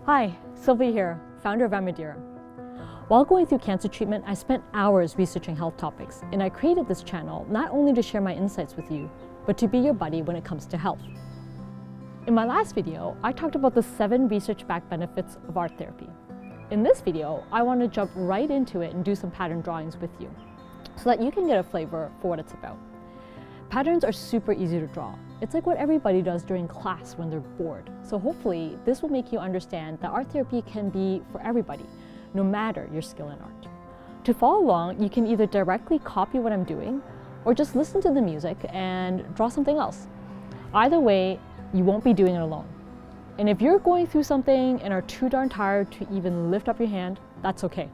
Hi, Sylvie here, founder of Amadira. While going through cancer treatment, I spent hours researching health topics, and I created this channel not only to share my insights with you, but to be your buddy when it comes to health. In my last video, I talked about the 7 research-backed benefits of art therapy. In this video, I want to jump right into it and do some pattern drawings with you, so that you can get a flavor for what it's about. Patterns are super easy to draw. It's like what everybody does during class when they're bored. So hopefully, this will make you understand that art therapy can be for everybody, no matter your skill in art. To follow along, you can either directly copy what I'm doing, or just listen to the music and draw something else. Either way, you won't be doing it alone. And if you're going through something and are too darn tired to even lift up your hand, that's okay.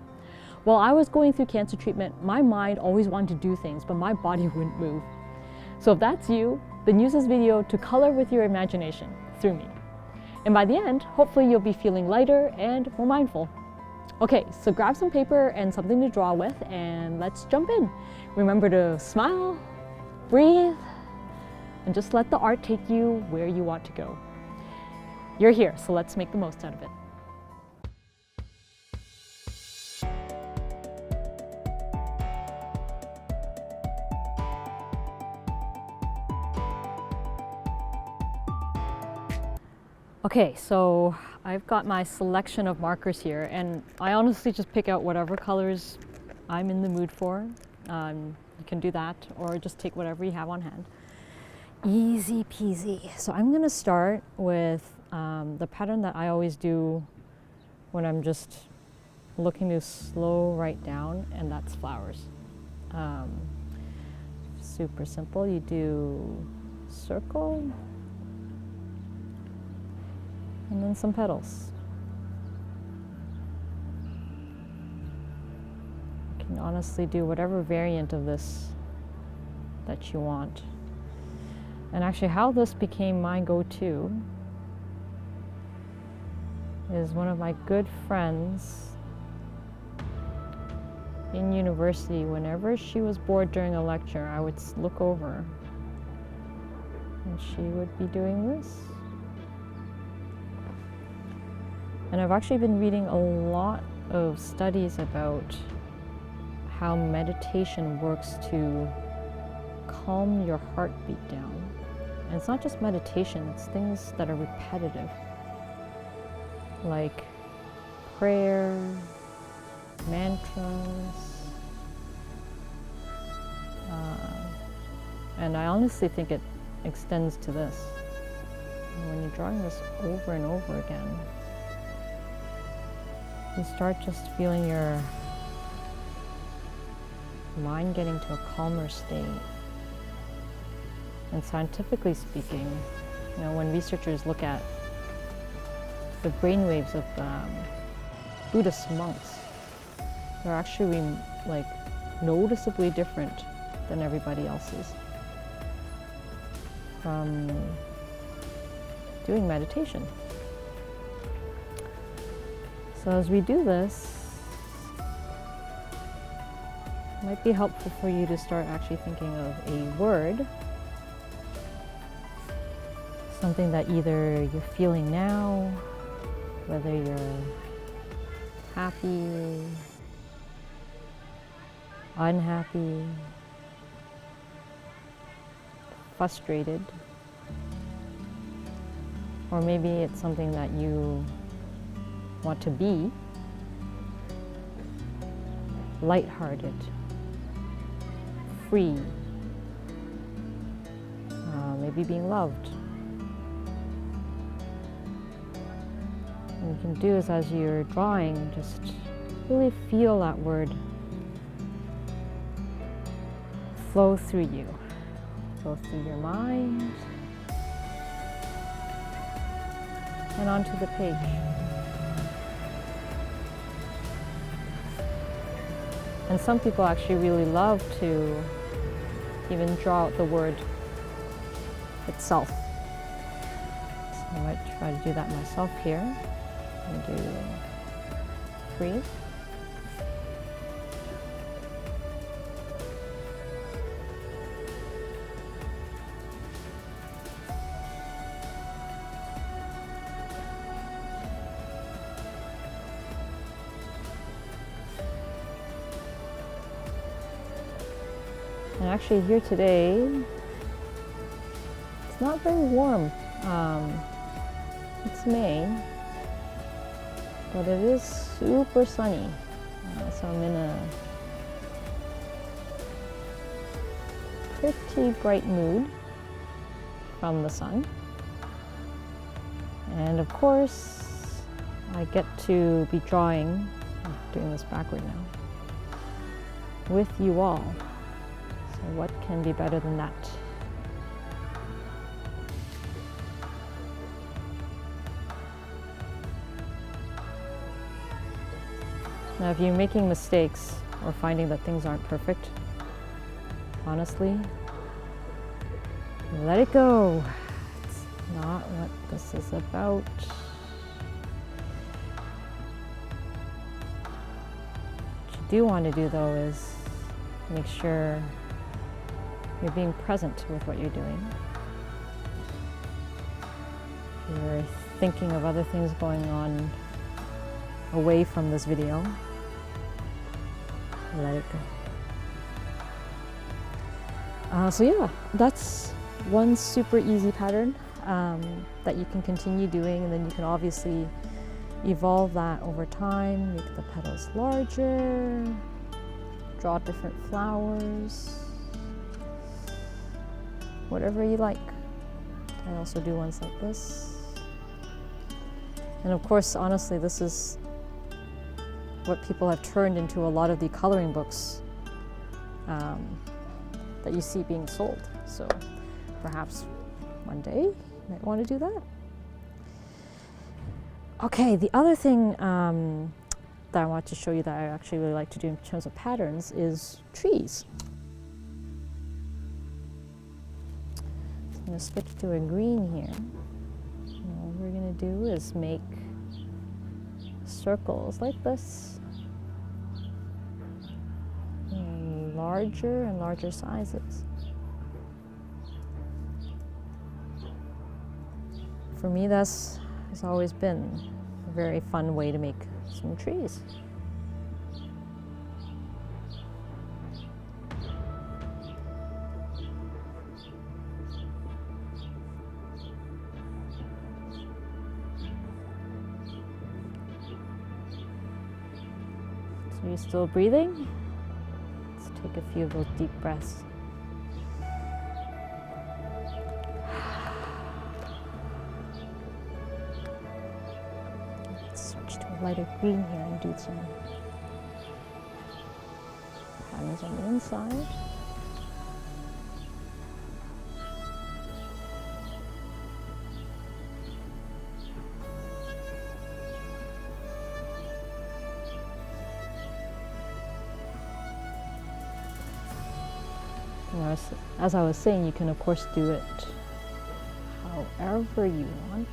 While I was going through cancer treatment, my mind always wanted to do things, but my body wouldn't move. So if that's you, then use this video to color with your imagination through me. And by the end, hopefully you'll be feeling lighter and more mindful. Okay, so grab some paper and something to draw with, and let's jump in. Remember to smile, breathe, and just let the art take you where you want to go. You're here, so let's make the most out of it. Okay, so I've got my selection of markers here, and I honestly just pick out whatever colors I'm in the mood for. You can do that, or just take whatever you have on hand. Easy peasy. So I'm gonna start with the pattern that I always do when I'm just looking to slow right down, and that's flowers. Super simple. You do circle, and then some petals. You can honestly do whatever variant of this that you want. And actually how this became my go-to is one of my good friends in university. Whenever she was bored during a lecture, I would look over and she would be doing this. And I've actually been reading a lot of studies about how meditation works to calm your heartbeat down. And it's not just meditation, it's things that are repetitive, like prayer, mantras. And I honestly think it extends to this. And when you're drawing this over and over again, you start just feeling your mind getting to a calmer state. And scientifically speaking, you know, when researchers look at the brainwaves of Buddhist monks, they're actually like noticeably different than everybody else's from doing meditation. So as we do this, it might be helpful for you to start actually thinking of a word, something that either you're feeling now, whether you're happy, unhappy, frustrated, or maybe it's something that you want to be, lighthearted, free, maybe being loved. What you can do is, as you're drawing, just really feel that word flow through you, flow through your mind and onto the page. And some people actually really love to even draw out the word itself. So I might try to do that myself here and do 3. And actually here today, it's not very warm. It's May, but it is super sunny. So I'm in a pretty bright mood from the sun. And of course, I get to be drawing, I'm doing this backward now, with you all. So what can be better than that? Now, if you're making mistakes or finding that things aren't perfect, honestly, let it go. It's not what this is about. What you do want to do, though, is make sure you're being present with what you're doing. If you're thinking of other things going on away from this video, let it go. So yeah, that's one super easy pattern that you can continue doing, and then you can obviously evolve that over time, make the petals larger, draw different flowers, whatever you like. I also do ones like this. And of course, honestly, this is what people have turned into a lot of the coloring books that you see being sold. So perhaps one day you might want to do that. Okay, the other thing that I want to show you that I actually really like to do in terms of patterns is trees. I'm going to switch to a green here. And all we're going to do is make circles like this, in larger and larger sizes. For me, that's has always been a very fun way to make some trees. So you're still breathing? Let's take a few of those deep breaths. Let's switch to a lighter green here and do some patterns on the inside. As I was saying, you can of course do it however you want.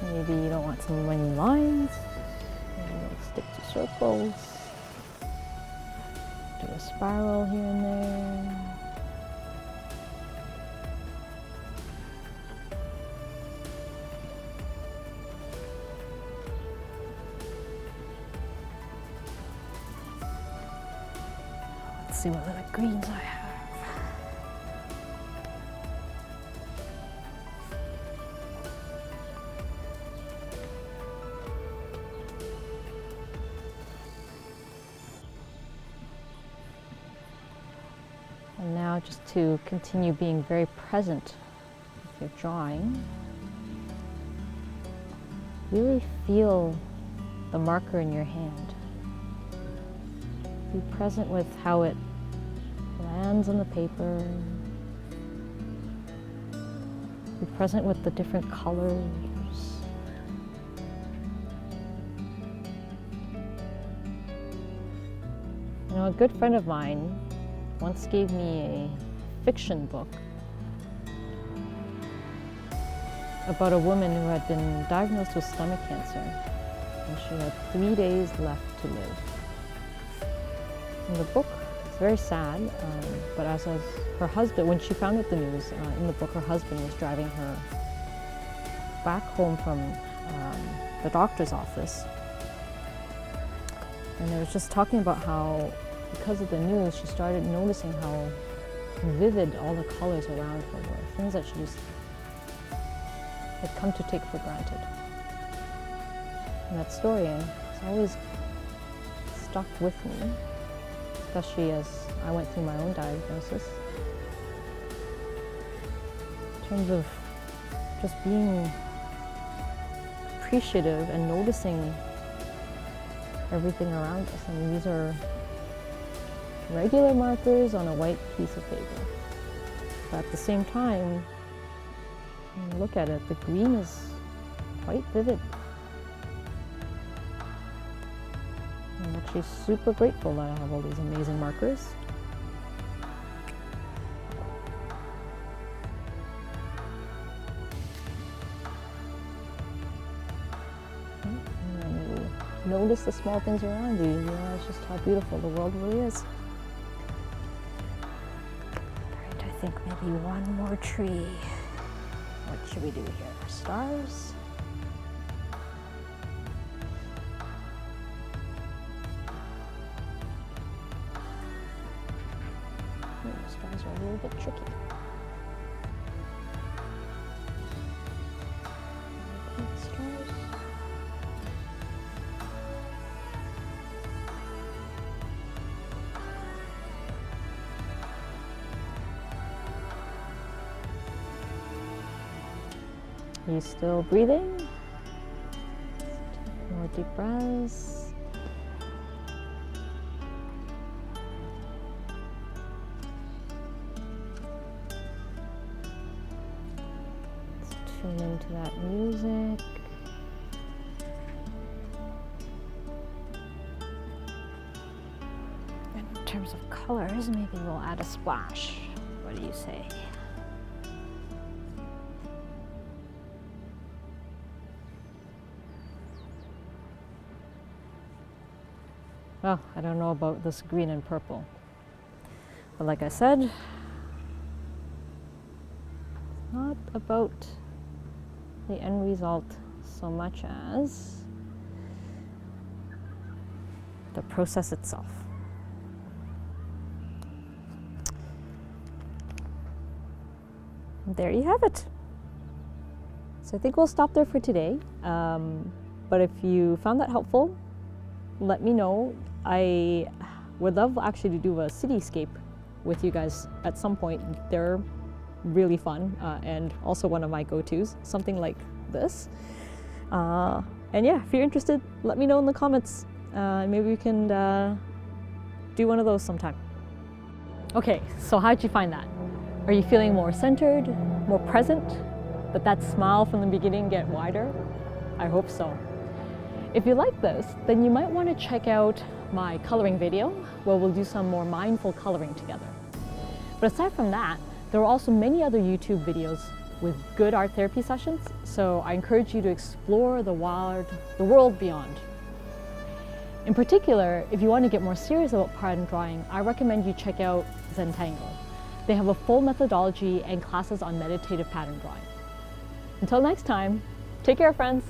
Maybe you don't want so many lines, maybe you'll stick to circles, do a spiral here and there. Let's see what other greens I have. And now just to continue being very present with your drawing, really feel the marker in your hand. Be present with how it lands on the paper. Be present with the different colors. You know, a good friend of mine once gave me a fiction book about a woman who had been diagnosed with stomach cancer, and she had 3 days left to live. In the book, it's very sad, but as her husband, when she found out the news, in the book her husband was driving her back home from the doctor's office, and they was just talking about how because of the news, she started noticing how vivid all the colors around her were, things that she just had come to take for granted. And that story has always stuck with me, especially as I went through my own diagnosis. In terms of just being appreciative and noticing everything around us. I mean, these are regular markers on a white piece of paper. But at the same time, when you look at it, the green is quite vivid. I'm actually super grateful that I have all these amazing markers. And when you notice the small things around you, you realize just how beautiful the world really is. Alright, I think maybe one more tree. What should we do here? Stars? The stars are a little bit tricky. Stars. Are you still breathing? Take more deep breaths. Let's tune into that music. And in terms of colors, maybe we'll add a splash. What do you say? Well, I don't know about this green and purple, but like I said, it's not about the end result so much as the process itself. There you have it. So I think we'll stop there for today, but if you found that helpful, let me know. I would love actually to do a cityscape with you guys at some point. They're really fun and also one of my go-tos, something like this. And yeah, if you're interested, let me know in the comments. Maybe we can do one of those sometime. Okay, so how'd you find that? Are you feeling more centered, more present? Did that smile from the beginning get wider? I hope so. If you like this, then you might want to check out my coloring video where we'll do some more mindful coloring together. But aside from that, there are also many other YouTube videos with good art therapy sessions, so I encourage you to explore the world beyond. In particular, if you want to get more serious about pattern drawing, I recommend you check out Zentangle. They have a full methodology and classes on meditative pattern drawing. Until next time, take care, friends.